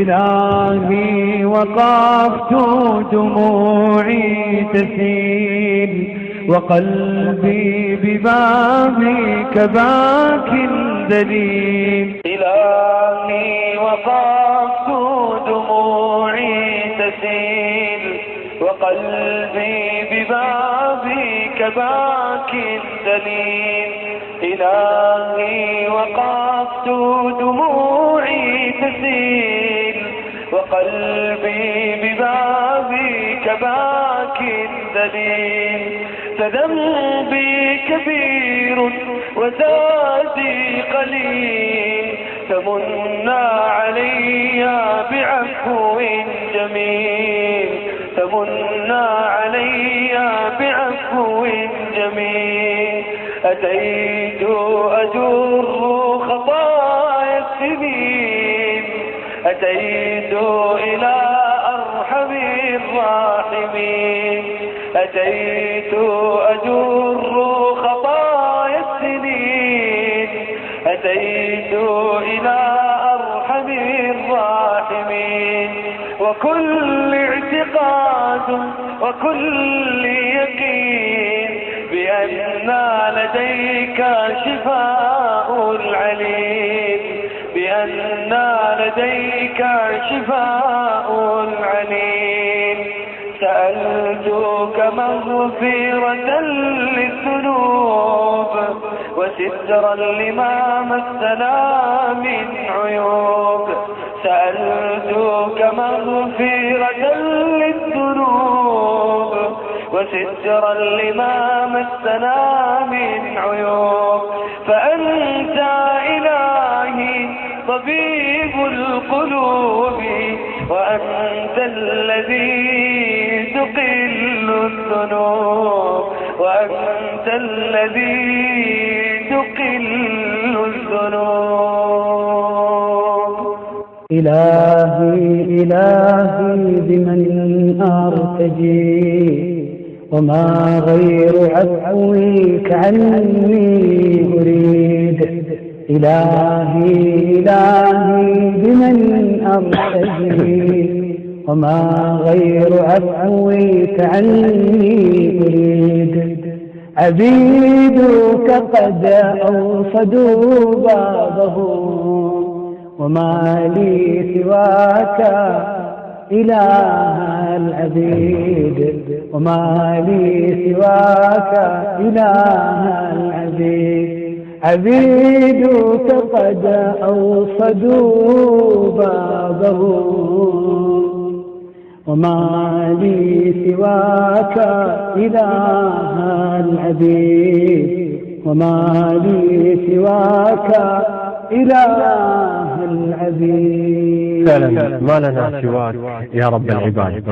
إلهي وقفت دموعي تسيل وقلبي ببابك باك ذليل. إلهي وقفت دموعي تسيل وقلبي ببابك باك ذليل. إلهي وقفت دموعي تسيل وقلبي ببابك باك ذليل. فذنبي كبير وزادي قليل فمن علي بعفو جميل. فمن علي بعفو جميل. أتيت أجر خطايا السنين أتيت إلى أرحم الراحمين. أتيت أجر خطايا السنين أتيت إلى أرحم الراحمين. وكل اعتقاد وكل يقين بأن لديك شفاء العليل. بأن لديك شفاء العليل. سألتك مغفرة للذنوب وسترا لما مسنا من عيوب. سألتك مغفرة للذنوب وسترا لما مسنا من عيوب. فأنت إلهي طبيب القلوب وأنت الذي تقل الذنوب. وأنت الذي تقل الذنوب. إلهي إلهي بمن أرتجي وما غير عفوك عني أريد. إلهي إلهي بمن أرتجي وما غير عفوك عني أريد. عبيدك قد أوصدوا بابهم وما لي سواك إله العبيد. وما لي سواك إله العبيد. عبيدك قد أوصدوا بابهم وما لي سواك إله العبيد. وما لي سواك إله العبيد. فعلا ما لنا سواك يا رب العباد.